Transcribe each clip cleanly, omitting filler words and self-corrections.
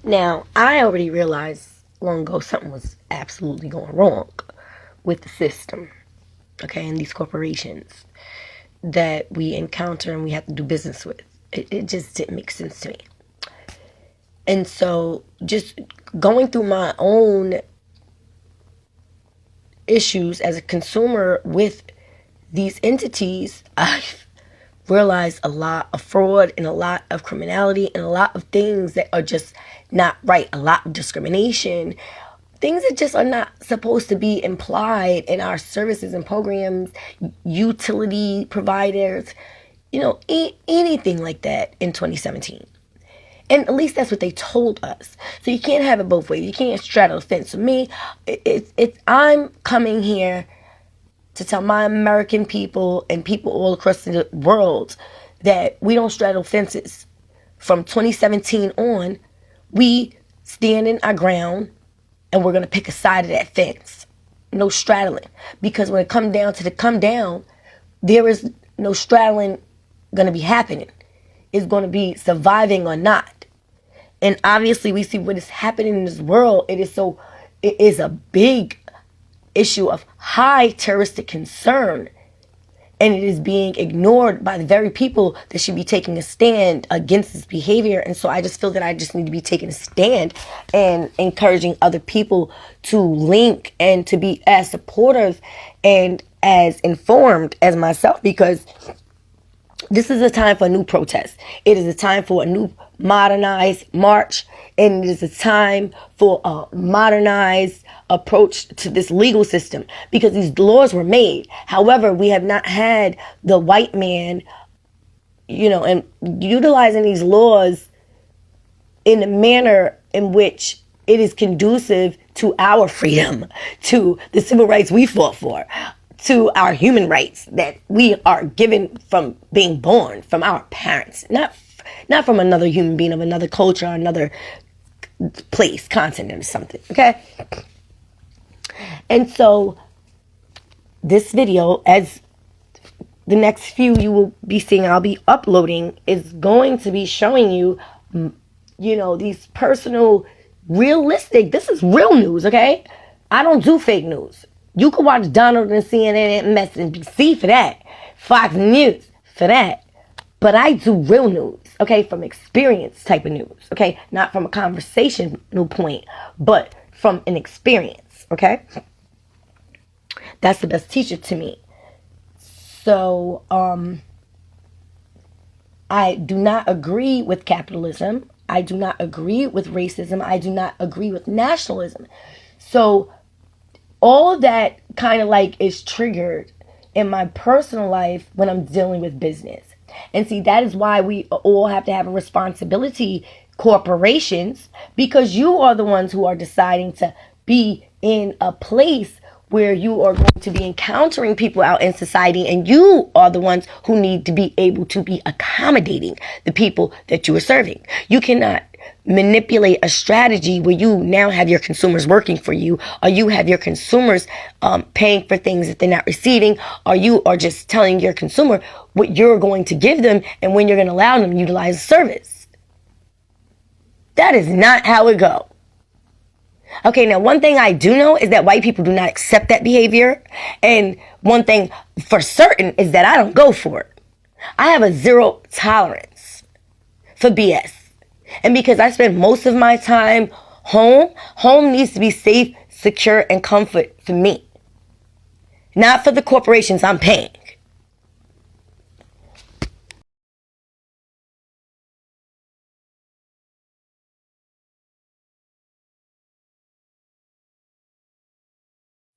Now, I already realized long ago something was absolutely going wrong with the system, okay, and these corporations that we encounter and we have to do business with. It just didn't make sense to me. And so, just going through my own issues as a consumer with these entities, I've realized a lot of fraud and a lot of criminality and a lot of things that are just not right. A lot of discrimination, things that just are not supposed to be implied in our services and programs, utility providers, anything like that in 2017. And at least that's what they told us. So you can't have it both ways. You can't straddle the fence. For me, I'm coming here to tell my American people and people all across the world that we don't straddle fences. From 2017 on, we stand in our ground and we're going to pick a side of that fence. No straddling. Because when it comes down to the come down, there is no straddling going to be happening. It's going to be surviving or not. And obviously we see what is happening in this world. It is a big issue of high terroristic concern. And it is being ignored by the very people that should be taking a stand against this behavior. And so I just feel that I just need to be taking a stand and encouraging other people to link and to be as supportive and as informed as myself, because this is a time for a new protest. It is a time for a new modernized march. And it is a time for a modernized approach to this legal system, because these laws were made. However, we have not had the white man, and utilizing these laws in a manner in which it is conducive to our freedom, to the civil rights we fought for, to our human rights that we are given from being born, from our parents, not from another human being of another culture, or another place, continent, or something, okay? And so this video, as the next few you will be seeing, I'll be uploading, is going to be showing you, these personal, realistic, this is real news, okay? I don't do fake news. You can watch Donald and CNN and MSNBC for that. Fox News for that. But I do real news, okay? From experience type of news, okay? Not from a conversational point, but from an experience, okay? That's the best teacher to me. So, I do not agree with capitalism. I do not agree with racism. I do not agree with nationalism. So, all of that kind of is triggered in my personal life when I'm dealing with business. And see, that is why we all have to have a responsibility, corporations, because you are the ones who are deciding to be in a place where you are going to be encountering people out in society, and you are the ones who need to be able to be accommodating the people that you are serving. You cannot manipulate a strategy where you now have your consumers working for you, or you have your consumers paying for things that they're not receiving, or you are just telling your consumer what you're going to give them and when you're going to allow them to utilize the service. That is not how it goes. Okay, now one thing I do know is that white people do not accept that behavior. And one thing for certain is that I don't go for it. I have a zero tolerance for BS. And because I spend most of my time home needs to be safe, secure, and comfort for me. Not for the corporations I'm paying.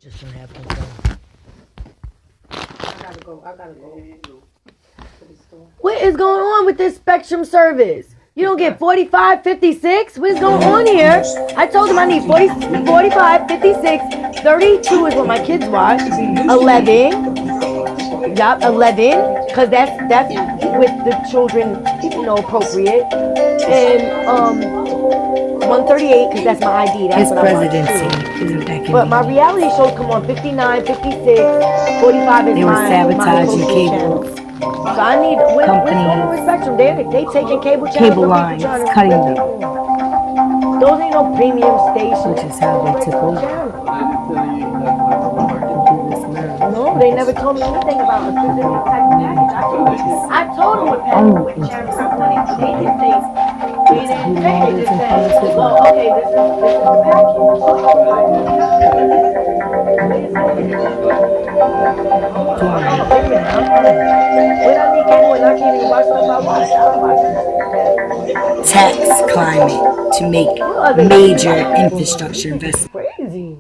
Just don't have to go. I gotta go. What is going on with this Spectrum service? You don't get 45, 56? What is going on here? I told them I need 40, 45, 56, 32 is what my kids watch. 11. Yup, 11. Because that's with the children, appropriate. And 138, because that's my ID. That's His presidency. But my reality shows come on 59, 56, 45 is they were my sabotaging cables. So I need what's going on with Spectrum? They taking cable channels, cable lines, cutting them. Those ain't no premium stations. Which is how they took over. No, they never told me anything about a specific type of package. I told them what package, what channels I wanted. They didn't say. They didn't say. They just said, "Oh, okay, this is the package." Wait a minute, when I need cable and I can't even watch stuff I watch, I don't watch it. Tax climate to make major infrastructure investments. Crazy.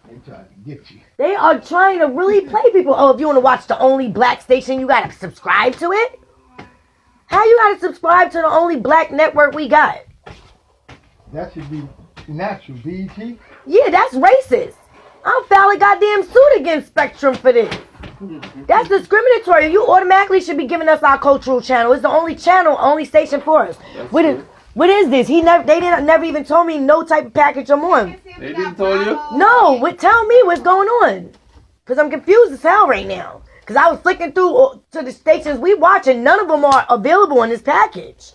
They trying to get you. They are trying to really play people. Oh, if you want to watch the only black station, you gotta subscribe to it. How you gotta subscribe to the only black network we got? That should be natural, BT. Yeah, that's racist. I'll file a goddamn suit against Spectrum for this. That's discriminatory. You automatically should be giving us our cultural channel. It's the only channel, only station for us. What is this? They never even told me no type of package I'm on. They didn't tell you? No, tell me what's going on. Because I'm confused as hell right now. Because I was flicking through to the stations we watch and none of them are available in this package.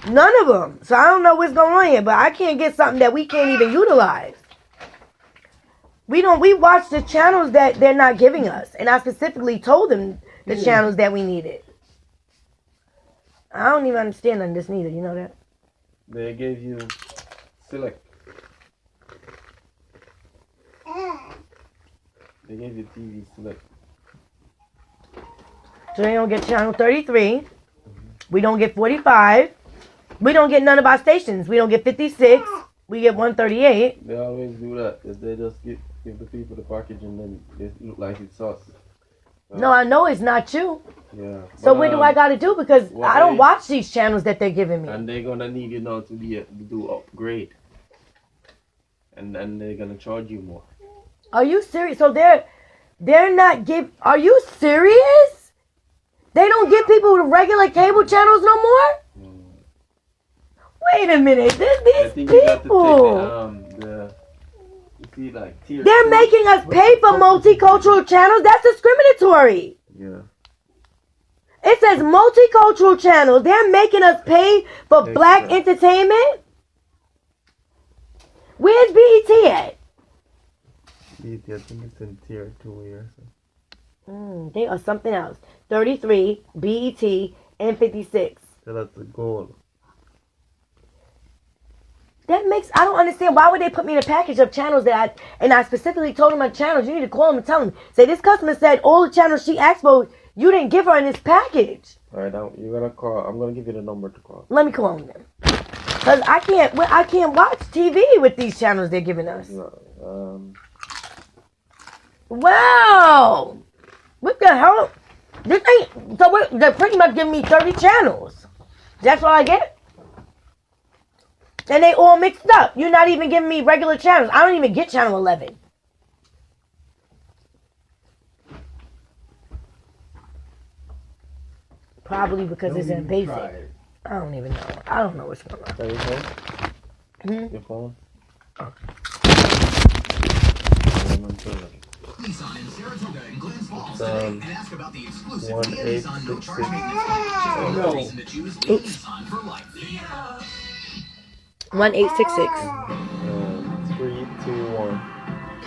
None of them. So I don't know what's going on here, but I can't get something that we can't even utilize. We watch the channels that they're not giving us. And I specifically told them the channels that we needed. I don't even understand on this neither, you know that? They gave you select. They gave you TV select. So they don't get channel 33. We don't get 45. We don't get none of our stations. We don't get 56. We get 138. They always do that. They just give the people the package and then it look like it's us. No, I know it's not you. Yeah. So what do I got to do? Because I don't watch these channels that they're giving me. And they're going to need you now to do upgrade. And then they're going to charge you more. Are you serious? So they're not give. Are you serious? They don't give people the regular cable channels no more? Wait a minute. These people. You see, like, they're making us pay for multicultural channels. That's discriminatory. Yeah. It says multicultural channels. They're making us pay for black entertainment. Where's BET at? BET, I think it's in tier 2 here. They are something else. 33, BET, and 56. So that's the goal. That makes, I don't understand. Why would they put me in a package of channels I specifically told them my channels. You need to call them and tell them. Say, this customer said all the channels she asked for, you didn't give her in this package. Alright, now you're going to call. I'm going to give you the number to call. Let me call them then. Because I can't watch TV with these channels they're giving us. No, Wow. What the hell? This ain't, so they're pretty much giving me 30 channels. That's what I get? And they all mixed up. You're not even giving me regular channels. I don't even get channel 11. Probably because it's in basic. I don't even know. I don't know what's going on. Is that your phone? Hmm? Your phone? Nissan in Saratoga and Glens Falls It's, today and ask about the exclusive 1866. Nissan no charge maintenance package. Another reason to choose Nissan for life. 1866. 321.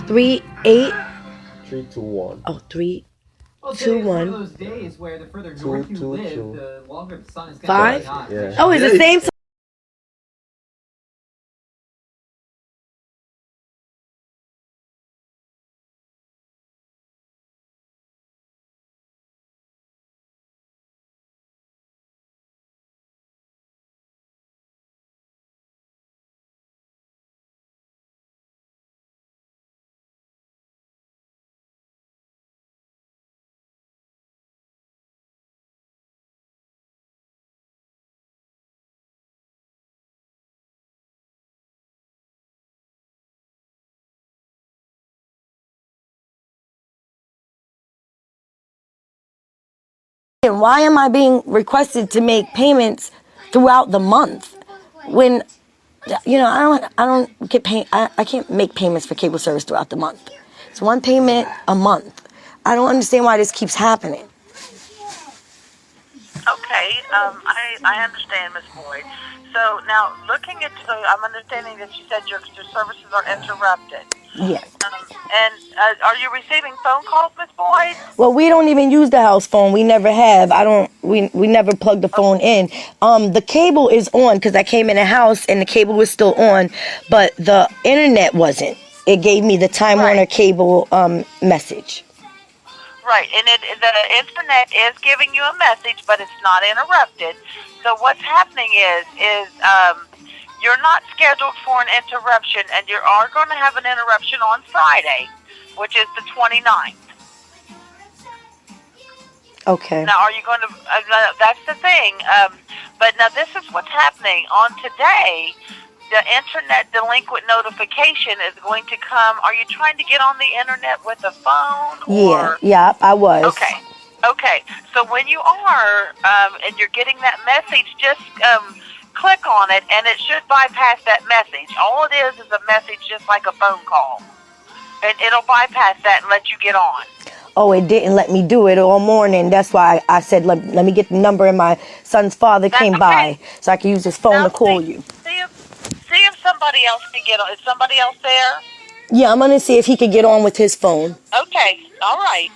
38. 321. Oh, 3. Well, 2, 1. one of those days where the further north you live, the longer the sun is going 5. to shine. Yeah. Oh, it's the same. And why am I being requested to make payments throughout the month when, you know, I don't get paid. I can't make payments for cable service throughout the month. It's one payment a month. I don't understand why this keeps happening. Okay, I understand, Ms. Boyd. So now, looking at, so I'm understanding that you said your services are interrupted. Yes. And are you receiving phone calls, Ms. Boyd? Well, we don't even use the house phone. We never have. We never plug the phone in. The cable is on because I came in the house and the cable was still on, but the internet wasn't. It gave me the Time Warner cable message. Right, and the internet is giving you a message, but it's not interrupted. So what's happening is you're not scheduled for an interruption, and you are going to have an interruption on Friday, which is the 29th. Okay. Now, are you going to? That's the thing. But now this is what's happening on today. The internet delinquent notification is going to come. Are you trying to get on the internet with a phone? Or? Yeah, I was. Okay. So when you are, and you're getting that message, just click on it, and it should bypass that message. All it is a message just like a phone call. And it'll bypass that and let you get on. Oh, it didn't let me do it all morning. That's why I said, let me get the number, and my son's father came by so I could use his phone to call you. See if somebody else can get on. Is somebody else there? Yeah, I'm going to see if he could get on with his phone. Okay, all right.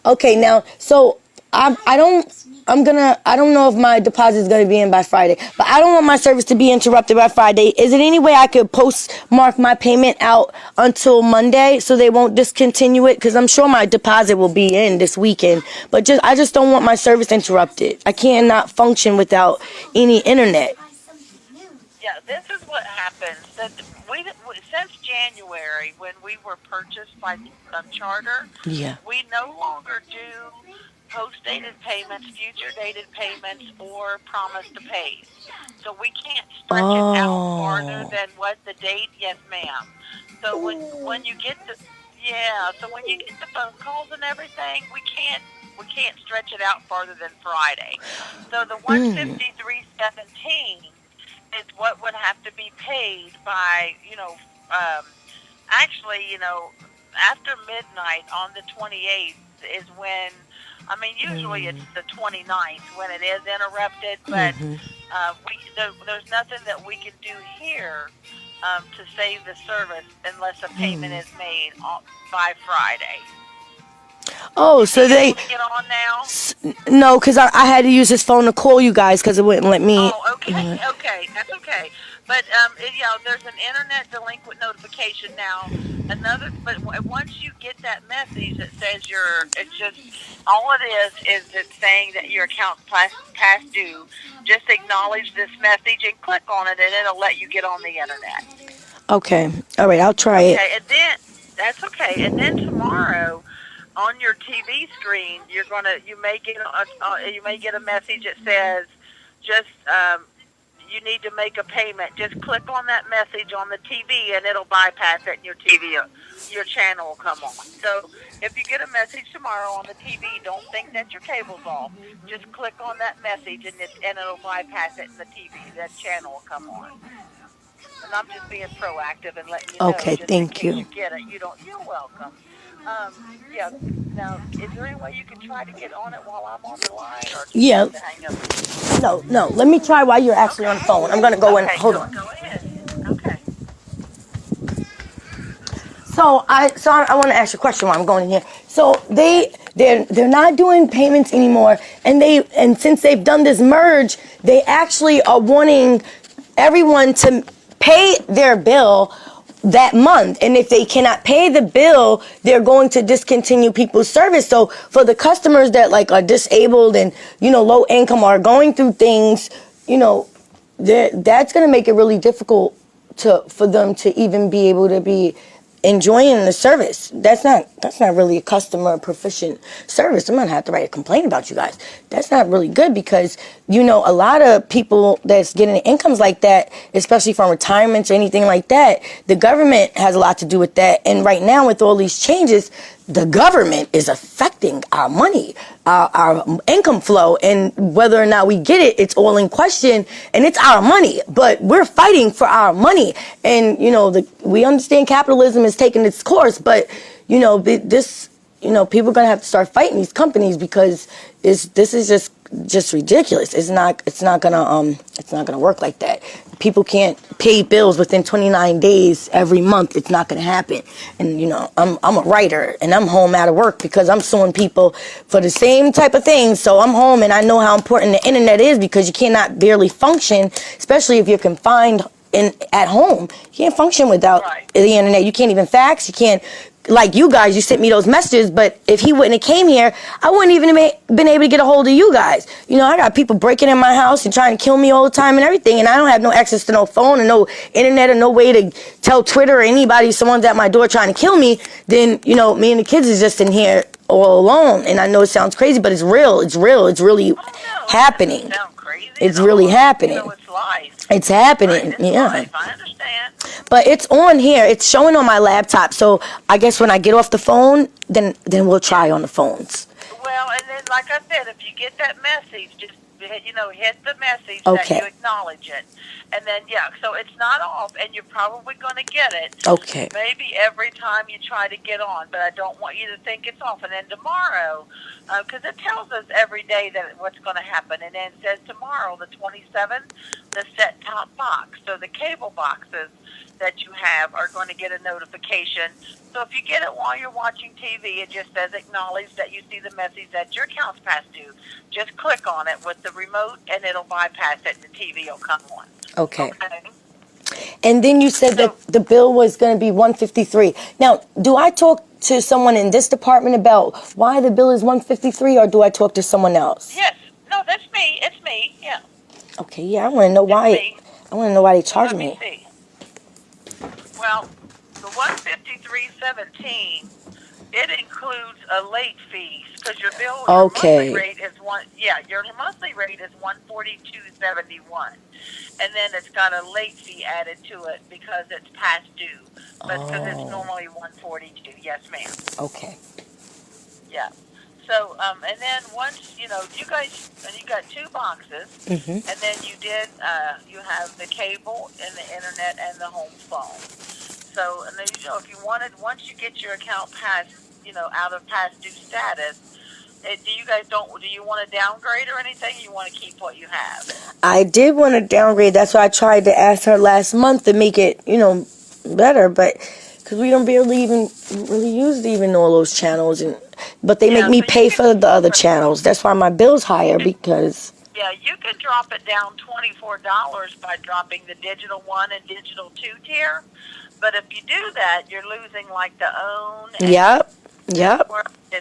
Okay, now, so I don't know if my deposit is going to be in by Friday, but I don't want my service to be interrupted by Friday. Is it any way I could postmark my payment out until Monday so they won't discontinue it? Because I'm sure my deposit will be in this weekend, but I just don't want my service interrupted. I cannot function without any internet. Yeah, this is what happens. Since January, when we were purchased by Charter, we no longer do post-dated payments, future-dated payments, or promise-to-pays. So we can't stretch it out farther than what the date. Yes, ma'am. So when you get the phone calls and everything, we can't stretch it out farther than Friday. So the $153.17 is what would have to be paid by, after midnight on the 28th is when, usually it's the 29th when it is interrupted, but there's nothing that we can do here to save the service unless a payment is made by Friday. Oh, so they get on now? No, because I had to use his phone to call you guys because it wouldn't let me. Oh, okay, that's okay. But there's an internet delinquent notification now. But once you get that message that says it's just all it is it's saying that your account's past due. Just acknowledge this message and click on it, and it'll let you get on the internet. Okay, all right, I'll try it. Okay, and then that's okay. And then tomorrow, on your TV screen, you may get a message that says just you need to make a payment. Just click on that message on the TV, and it'll bypass it, and your channel will come on. So if you get a message tomorrow on the TV, don't think that your cable's off. Just click on that message, and it'll bypass it, and the TV, that channel will come on. And I'm just being proactive and letting you know. Okay, thank you. You get it. You're welcome. Now, is there any way you can try to get on it while I'm on the line? Or do you have to hang up? No. Let me try while you're actually on the phone. I'm gonna go in. Hold on. Go ahead. Okay. So I want to ask you a question while I'm going in here. So they're not doing payments anymore, and since they've done this merge, they actually are wanting everyone to pay their bill that month, and if they cannot pay the bill, they're going to discontinue people's service. So for the customers that are disabled and low income are going through things, that's going to make it really difficult for them to even be able to be enjoying the service. That's not really a customer proficient service. I'm gonna have to write a complaint about you guys. That's not really good because a lot of people that's getting incomes like that, especially from retirements or anything like that, the government has a lot to do with that. And right now with all these changes, the government is affecting our money, our income flow, and whether or not we get it, it's all in question, and it's our money, but we're fighting for our money. And, we understand capitalism is taking its course, but, people are going to have to start fighting these companies because this is just just ridiculous. It's not gonna work like that. People can't pay bills within 29 days every month. It's not gonna happen. And you know, I'm a writer and I'm home out of work because I'm suing people for the same type of things. So I'm home and I know how important the internet is because you cannot barely function, especially if you're confined at home. You can't function without the internet. You can't even fax. You can't. Like you guys, you sent me those messages, but if he wouldn't have came here, I wouldn't even have been able to get a hold of you guys. You know, I got people breaking in my house and trying to kill me all the time and everything, and I don't have no access to no phone and no internet or no way to tell Twitter or anybody someone's at my door trying to kill me. Then, you know, me and the kids is just in here all alone. And I know it sounds crazy, but it's real. It's real. It's really happening. It's really happening. It's happening. Yeah. I understand. But it's on here. It's showing on my laptop. So I guess when I get off the phone, then we'll try on the phones. Well, and then like I said, if you get that message, just hit the message Okay. that you acknowledge it, and then so it's not off, and you're probably going to get it. Okay. Maybe every time you try to get on, but I don't want you to think it's off. And then tomorrow, because it tells us every day that what's going to happen, and then it says tomorrow, the 27th, the set-top box. So the cable boxes that you have are going to get a notification. So if you get it while you're watching TV, it just says acknowledge that you see the message that your account's past due. Just click on it with the remote and it'll bypass it and the TV will come on. Okay. And then you said that the bill was going to be $153. Now, do I talk to someone in this department about why the bill is $153, or do I talk to someone else? Yes. No, that's me. It's me. Yeah. Okay. Yeah, I want to know why. I want to know why they charge me. Let me see. Well, the $153.17, it includes a late fee because your bill, your monthly rate is your monthly rate is $142.71, and then it's got a late fee added to it because it's past due, but because it's normally $142. Yes, ma'am. Okay. Yeah. So, and then once, you guys, and you got 2 boxes, and then you have the cable and the internet and the home phone. So, and then, if you wanted, once you get your account past, out of past due status, do you want to downgrade or anything? You want to keep what you have? I did want to downgrade. That's why I tried to ask her last month to make it, better, but because we don't barely even really use all those channels, but they make me pay for the other channels. That's why my bill's higher because. Yeah, you can drop it down $24 by dropping the digital 1 and digital 2 tier. But if you do that, you're losing like the OWN and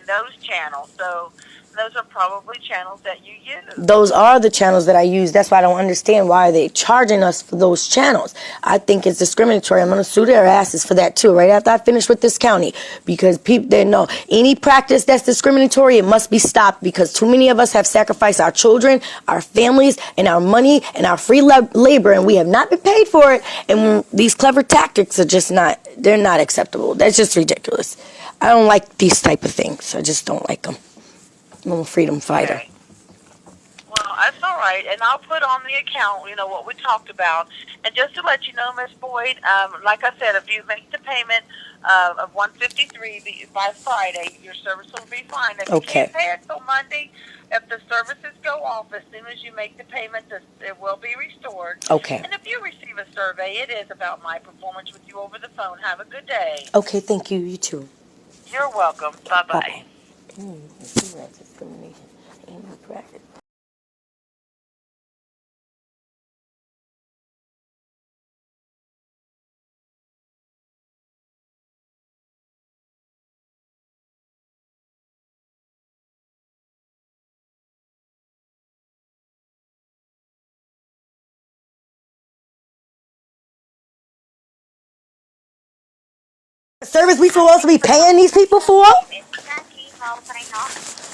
those channels. So those are probably channels that you use. Those are the channels that I use. That's why I don't understand why they're charging us for those channels. I think it's discriminatory. I'm going to sue their asses for that too, right after I finish with this county. Because people, they know any practice that's discriminatory, it must be stopped because too many of us have sacrificed our children, our families, and our money, and our free labor, and we have not been paid for it. And these clever tactics are just they're not acceptable. That's just ridiculous. I don't like these type of things. I just don't like them. I'm a freedom fighter. Okay. Well, that's all right, and I'll put on the account, what we talked about. And just to let you know, Miss Boyd, like I said, if you make the payment of $153 by Friday, your service will be fine. If you can't pay it till Monday, if the services go off, as soon as you make the payment, it will be restored. Okay. And if you receive a survey, it is about my performance with you over the phone. Have a good day. Okay, thank you. You too. You're welcome. Bye-bye. That's discrimination. Ain't no practice. Service we supposed to be paying these people for?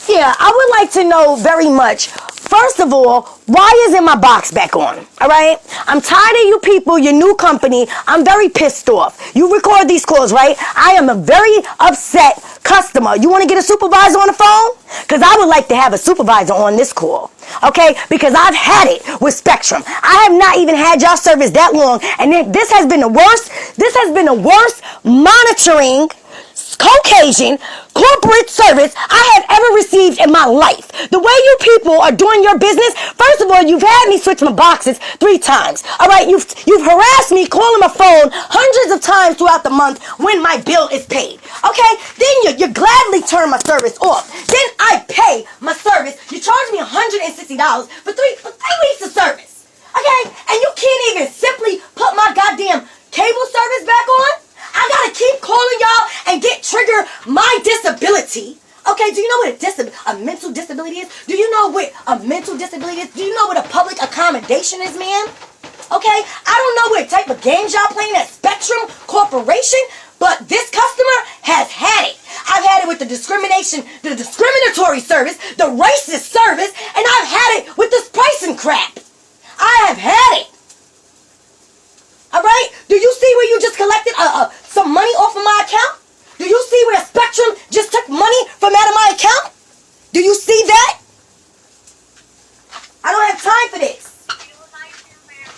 Yeah, I would like to know very much. First of all, why isn't my box back on? All right? I'm tired of you people, your new company. I'm very pissed off. You record these calls, right? I am a very upset customer. You want to get a supervisor on the phone? Because I would like to have a supervisor on this call. Okay? Because I've had it with Spectrum. I have not even had y'all service that long. And this has been the worst. This has been the worst monitoring Caucasian corporate service I have ever received in my life. The way you people are doing your business, first of all, you've had me switch my boxes 3 times. All right, you've harassed me calling my phone hundreds of times throughout the month when my bill is paid. Okay, then you gladly turn my service off. Then I pay my service. You charge me $160 for three weeks of service. Okay, and you can't even simply put my goddamn cable service back on? I gotta keep calling y'all and get trigger my disability. Okay, do you know what a mental disability is? Do you know what a mental disability is? Do you know what a public accommodation is, man? Okay, I don't know what type of games y'all playing at Spectrum Corporation, but this customer has had it. I've had it with the discriminatory service, the racist service, and I've had it with this pricing crap. I have had it. All right? Do you see where you just collected some money off of my account? Do you see where Spectrum just took money from out of my account? Do you see that? I don't have time for this.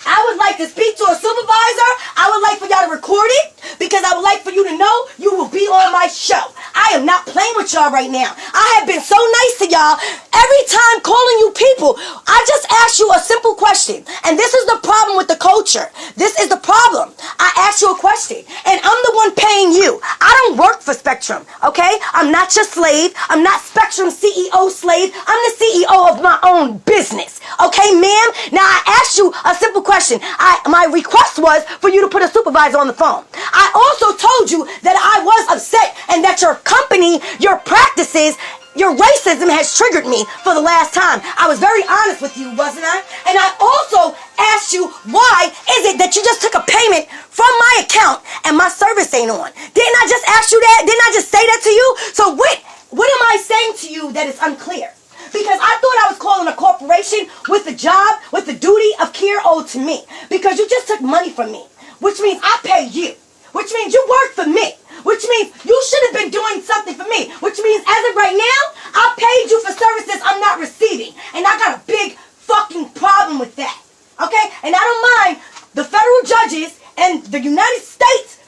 I would like to speak to a supervisor. I would like for y'all to record it because I would like for you to know you will be on my show. I am not playing with y'all right now. I have been so nice to y'all. Every time calling you people, I just ask you a simple question. And this is the problem with the culture. This is the problem. I ask you a question and I'm the one paying you. I don't work for Spectrum, okay? I'm not your slave. I'm not Spectrum CEO slave. I'm the CEO of my own business, okay, ma'am? Now I asked you a simple question. My request was for you to put a supervisor on the phone. I also told you that I was upset and that your company, your practices, your racism has triggered me for the last time. I was very honest with you, wasn't I? And I also asked you, why is it that you just took a payment from my account and my service ain't on? Didn't I just ask you that? Didn't I just say that to you? So what am I saying to you that is unclear? Because I thought I was calling a corporation with a job, with the duty of care owed to me. Because you just took money from me. Which means I pay you. Which means you work for me. Which means you should have been doing something for me. Which means as of right now, I paid you for services I'm not receiving. And I got a big fucking problem with that. Okay? And I don't mind the federal judges and the United States,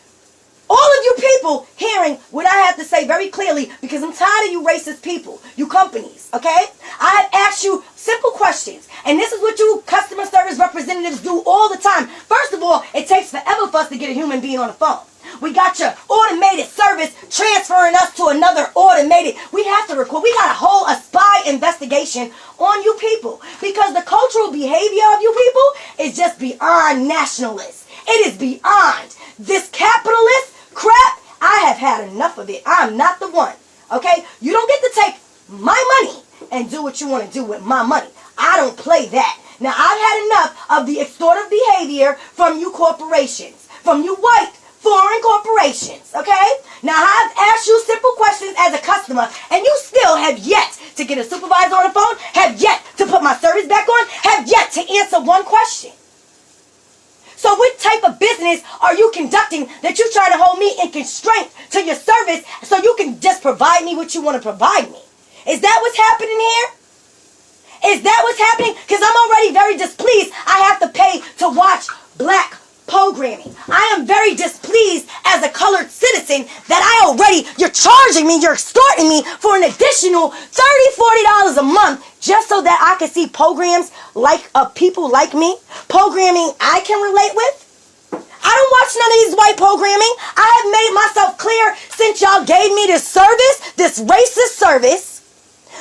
all of you people hearing what I have to say very clearly because I'm tired of you racist people, you companies, okay? I have asked you simple questions, and this is what you customer service representatives do all the time. First of all, it takes forever for us to get a human being on the phone. We got your automated service transferring us to another automated. We have to record. We got a spy investigation on you people because the cultural behavior of you people is just beyond nationalist. It is beyond this capitalist crap. I have had enough of it. I'm not the one. Okay? You don't get to take my money and do what you want to do with my money. I don't play that. Now, I've had enough of the extortive behavior from you corporations, from you white foreign corporations, okay? Now, I've asked you simple questions as a customer, and you still have yet to get a supervisor on the phone, have yet to put my service back on, have yet to answer one question. So what type of business are you conducting that you try to hold me in constraint to your service so you can just provide me what you want to provide me? Is that what's happening here? Is that what's happening? Because I'm already very displeased. I have to pay to watch black programming. I am very displeased as a colored citizen that you're charging me, you're extorting me for an additional $30, $40 a month just so that I can see programs like people like me, programming I can relate with. I don't watch none of these white programming. I have made myself clear since y'all gave me this service, this racist service,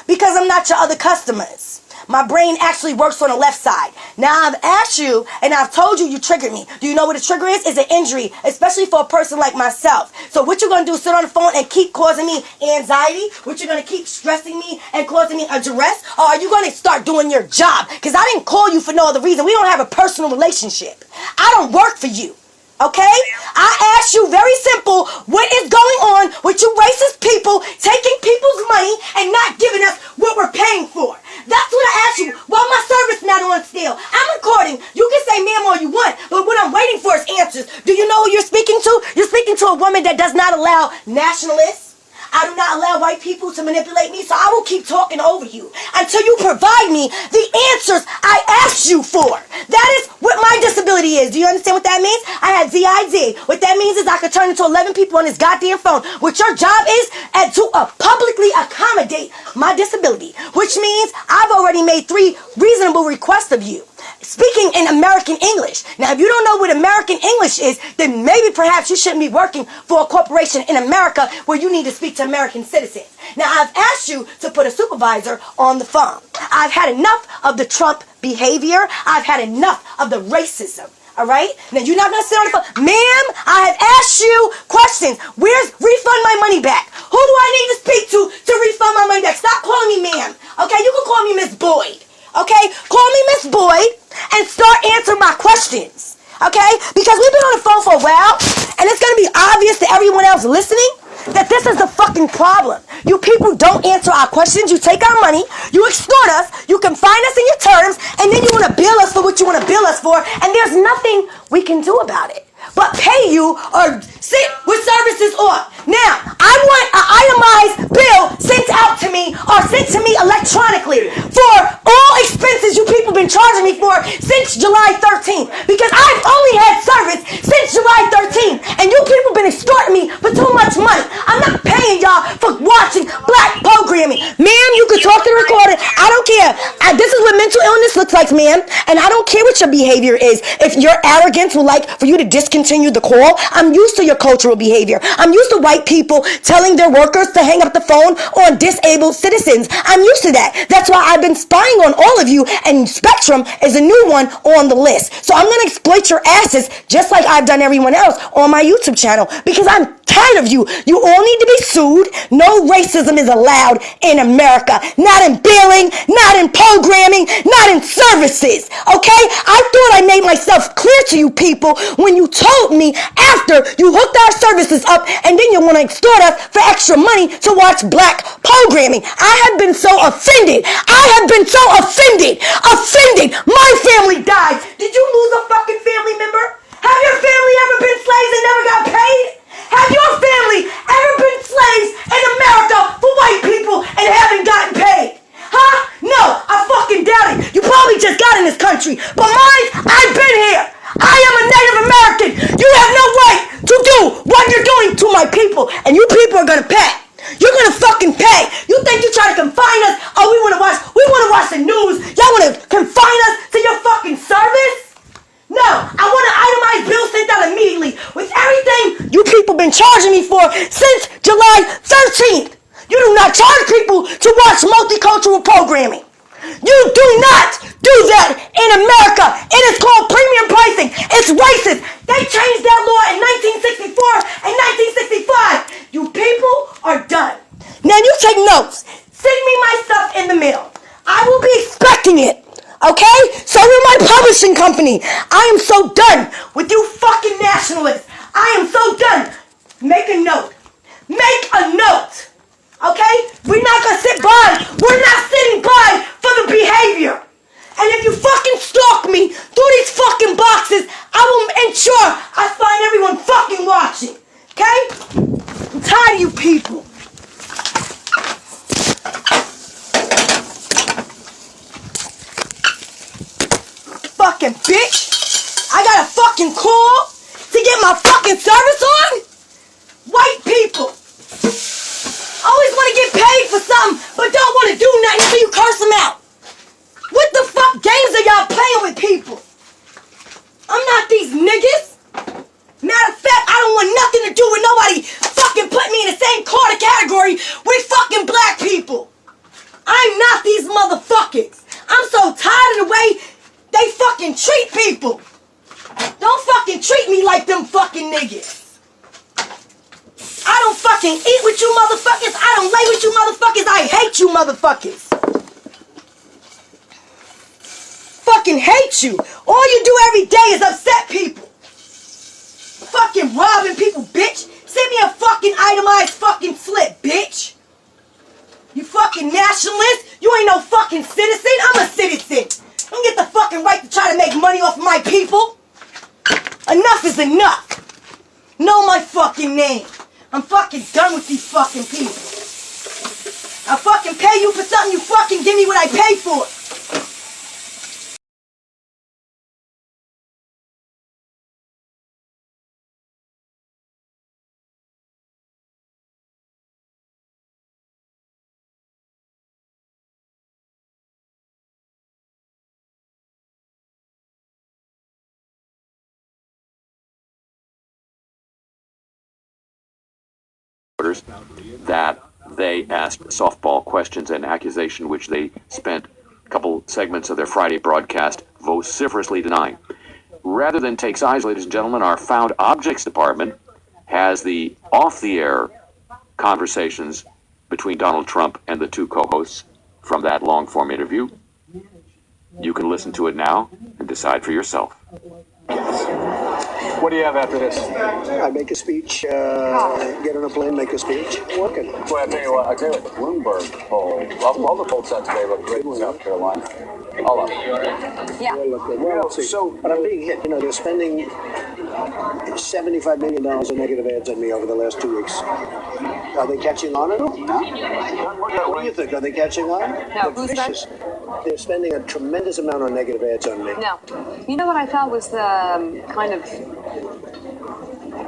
because I'm not your other customers. My brain actually works on the left side. Now I've asked you and I've told you triggered me. Do you know what a trigger is? It's an injury, especially for a person like myself. So what you're going to do is sit on the phone and keep causing me anxiety? What you're going to keep stressing me and causing me a duress? Or are you going to start doing your job? Because I didn't call you for no other reason. We don't have a personal relationship. I don't work for you. Okay? I asked you very simple, what is going on with you racist people taking people's money and not giving us what we're paying for? That's what I asked you. Why my service not on still? I'm recording. You can say ma'am all you want, but what I'm waiting for is answers. Do you know who you're speaking to? You're speaking to a woman that does not allow nationalists. I do not allow white people to manipulate me, so I will keep talking over you until you provide me the answers I asked you for. That is what my disability is. Do you understand what that means? I had ZID. What that means is I could turn into 11 people on this goddamn phone. What your job is to publicly accommodate my disability, which means I've already made 3 reasonable requests of you. Speaking in American English. Now, if you don't know what American English is, then maybe perhaps you shouldn't be working for a corporation in America where you need to speak to American citizens. Now, I've asked you to put a supervisor on the phone. I've had enough of the Trump behavior. I've had enough of the racism. All right? Now, you're not going to sit on the phone. Ma'am, I have asked you questions. Where's refund my money back? Who do I need to speak to refund my money back? Stop calling me ma'am. Okay? You can call me Miss Boyd. Okay? Call me Miss Boyd and start answering my questions. Okay? Because we've been on the phone for a while, and it's going to be obvious to everyone else listening that this is the fucking problem. You people don't answer our questions. You take our money, you extort us, you confine us in your terms, and then you want to bill us for what you want to bill us for, and there's nothing we can do about it but pay you or sit with services off. Now, I want an itemized bill sent out to me or sent to me electronically for all expenses you people been charging me for since July 13th, because I've only had service since July 13th, and you people been extorting me for too much money. I'm not paying y'all for watching black programming. Ma'am, you can talk to the recorder. I don't care. This is what mental illness looks like, ma'am, and I don't care what your behavior is. If your arrogance would like for you to discontinue the call, I'm used to your cultural behavior. I'm used to white people telling their workers to hang up the phone on disabled citizens. I'm used to that. That's why I've been spying on all of you, and Spectrum is a new one on the list. So I'm going to exploit your asses just like I've done everyone else on my YouTube channel, because I'm tired of you. You all need to be sued. No racism is allowed in America. Not in billing, not in programming, not in services. Okay? I thought I made myself clear to you people when you told me after you hooked our services up and then you want to extort us for extra money to watch black programming. I have been so offended. I have been so offended. Offended. My family died. Did you lose a fucking family member? Have your family ever been slaves and never got paid? Have your family ever been slaves in America for white people and haven't gotten paid? Huh? No, I fucking doubt it. You probably just got in this country. But mine, I've been here. I am a Native American. You have no right to do what you're doing to my people. And you people are gonna pay. You're gonna fucking pay. You think you try to confine us? Oh, we wanna watch the news. Y'all wanna confine us to your fucking service? No, I want an itemized bill sent out immediately with everything you people been charging me for since July 13th. You do not charge people to watch multicultural programming. You do not do that in America. It is called premium pricing. It's racist. They changed that law in 1964 and 1965. You people are done. Now you take notes. Send me my stuff in the mail. I will be expecting it. Okay? So will my publishing company. I am so done with you fucking nationalists. I am so done. Make a note. Make a note. Okay? We're not gonna sit by. We're not sitting by for the behavior. And if you fucking stalk me through these fucking boxes, I will ensure I find everyone fucking watching. Okay? I'm tired of you people. Fucking bitch. I got a fucking call to get my fucking service on? White people. Always want to get paid for something, but don't want to do nothing until you curse them out. What the fuck games are y'all playing with people? I'm not these niggas. Matter of fact, I don't want nothing to do with nobody fucking put me in the same category with fucking black people. I'm not these motherfuckers. I'm so tired of the way they fucking treat people. Don't fucking treat me like them fucking niggas. I don't fucking eat with you motherfuckers. I don't lay with you motherfuckers. I hate you motherfuckers. Fucking hate you. All you do every day is upset people. Fucking robbing people, bitch. Send me a fucking itemized fucking slip, bitch. You fucking nationalist. You ain't no fucking citizen. I'm a citizen. Don't get the fucking right to try to make money off my people. Enough is enough. Know my fucking name. I'm fucking done with these fucking people. I'll fucking pay you for something, you fucking give me what I paid for. that they asked softball questions and accusation, which they spent a couple segments of their Friday broadcast vociferously denying. Rather than take sides, ladies and gentlemen, our Found Objects Department has the off-the-air conversations between Donald Trump and the two co-hosts from that long-form interview. You can listen to it now and decide for yourself. What do you have after this? I make a speech, get on a plane, make a speech, working. Well, I tell you what, the Bloomberg poll, all the polls out today look great in South Carolina. All of them. Yeah. Well, so, but I'm being hit. You know, they're spending $75 million in negative ads on me over the last 2 weeks. Are they catching on at all? No. What do you think? Are they catching on? No. Who's that? They're spending a tremendous amount on negative ads on me. No. You know what I thought was the kind of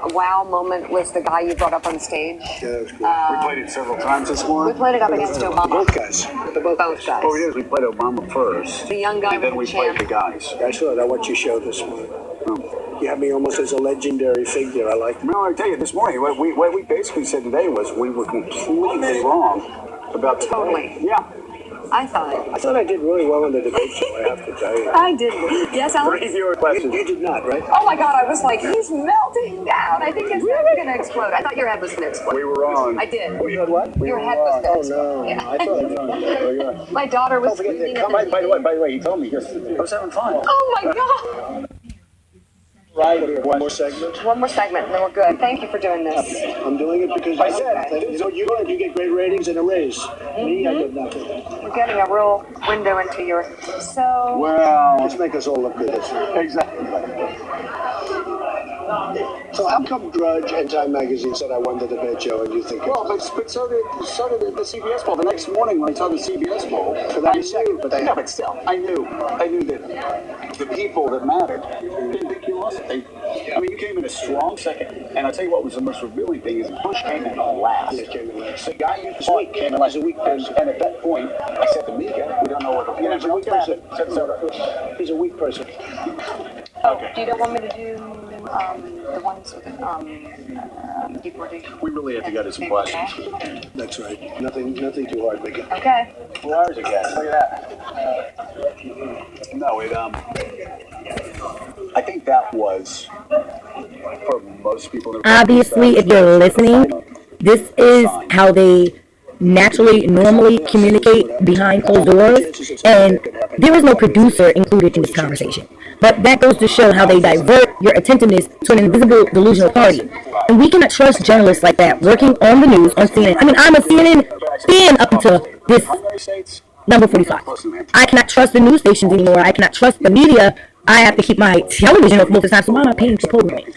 a wow moment was the guy you brought up on stage. Yeah, that was cool. We played it several times this morning. We played it up against Obama. Both guys. Both guys. What we did is we played Obama first. The young guy and then we played the guys. I saw that, what you showed this morning. You have me almost as a legendary figure. I like. No, I tell you, this morning, what we basically said today was we were completely wrong about Totally. Yeah. I thought I did really well in the debate show, I have to tell you. I did. Yes, Alex? You did not, right? Oh my God, I was like, he's melting down. I think his head's going to explode. I thought your head was going to explode. We were wrong. I did. You had what? Your head was going to explode. Oh, no. Yeah. I thought I did. My daughter was screaming at By the way, he told me, I was having fun. Oh my God. Right, one more segment? One more segment, and then we're good. Thank you for doing this. I'm doing it because I said, you get great ratings and a raise. Me, I get nothing. We're getting a real window into your... So... Well, let's make us all look good. Exactly. So how come Drudge and Time Magazine said I won the debate show and you think... Well, but so did the CBS poll. The next morning when I saw the CBS poll... For that second, but but still, I knew that the people that mattered didn't think you lost it. You came in a strong second. And I'll tell you what was the most revealing thing is Bush came in last. Yeah, came in last. The guy you thought came in last. He's a weak person. And at that point, I said to Mika, we don't know what the... He's a weak person. He's a weak person. Okay. You don't want me to do the ones with deportation? We really have to get to some questions. That's right. Nothing too hard, Mika. Okay. 4 hours ago. Look at that. No, I think that was, for most people... Obviously, if you're listening, this is how they naturally, normally communicate behind closed doors, and there is no producer included in this conversation. But that goes to show how they divert your attentiveness to an invisible delusional party. And we cannot trust journalists like that working on the news on CNN. I'm a CNN fan up until this number 45. I cannot trust the news stations anymore. I cannot trust the media. I have to keep my television off most of the time, so why am I paying for programming?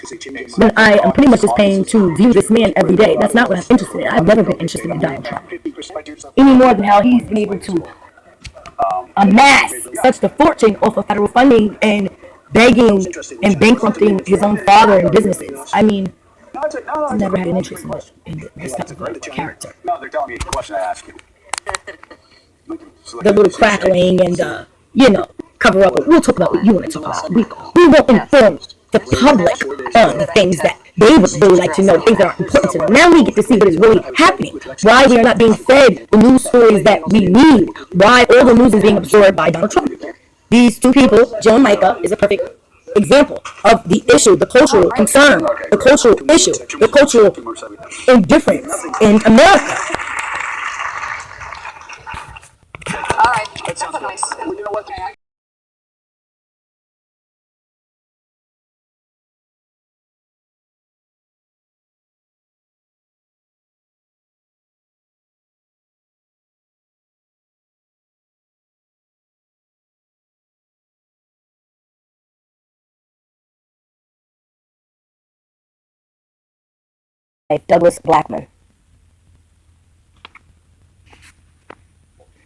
When I am pretty much just paying to view this man every day. That's not what I'm interested in. I've never been interested in Donald Trump. Any more than how he's been able to amass such a fortune off of federal funding and begging and bankrupting his own father and businesses. I've never had an interest in this type of character. No, they're telling me a question I asked you. The little crackling and, cover up. We'll talk about what you want to talk about. We won't inform the public on things that they would really like to know, things that are important to them. Now we get to see what is really happening. Why we are not being fed the news stories that we need. Why all the news is being absorbed by Donald Trump. These two people, Joe and Micah, is a perfect example of the issue, the cultural concern, the cultural issue, the cultural indifference in America. All right. That's nice. Douglas Blackman.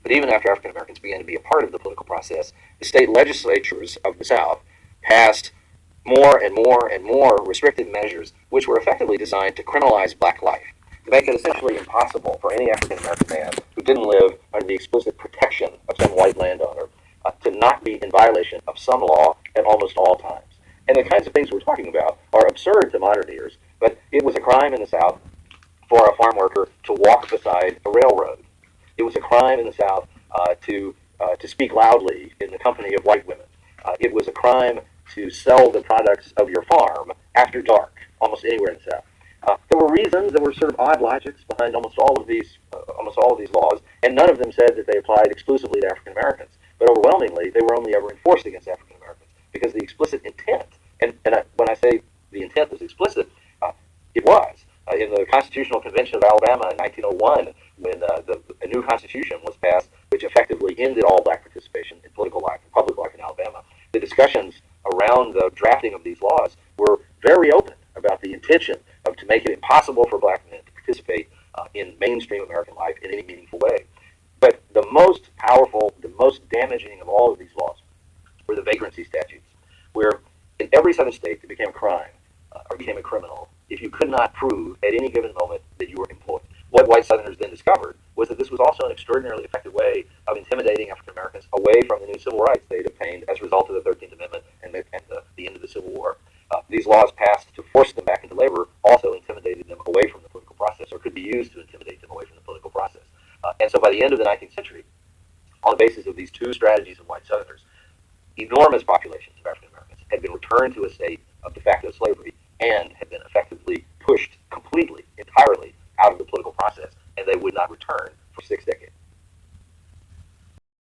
But even after African Americans began to be a part of the political process, the state legislatures of the South passed more and more and more restrictive measures which were effectively designed to criminalize black life, to make it essentially impossible for any African American man who didn't live under the explicit protection of some white landowner to not be in violation of some law at almost all times. And the kinds of things we're talking about are absurd to modern ears, but it was a crime in the South for a farm worker to walk beside a railroad. It was a crime in the South to speak loudly in the company of white women. It was a crime to sell the products of your farm after dark, almost anywhere in the South. There were reasons, there were sort of odd logics behind almost all of these laws, and none of them said that they applied exclusively to African Americans. But overwhelmingly, they were only ever enforced against African Americans because the explicit intent, and when I say the intent was explicit, it was. In the Constitutional Convention of Alabama in 1901, when a new constitution was passed, which effectively ended all black participation in political life and public life in Alabama, the discussions around the drafting of these laws were very open about the intention to make it impossible for black men to participate in mainstream American life in any meaningful way. But the most powerful, the most damaging of all of these laws were the vagrancy statutes, where in every southern state it became a crime or became a criminal if you could not prove at any given moment that you were employed. What white Southerners then discovered was that this was also an extraordinarily effective way of intimidating African Americans away from the new civil rights they had obtained as a result of the 13th Amendment and the end of the Civil War. These laws passed to force them back into labor also intimidated them away from the political process, or could be used to intimidate them away from the political process. And so by the end of the 19th century, on the basis of these two strategies of white Southerners, enormous populations of African Americans had been returned to a state of de facto slavery and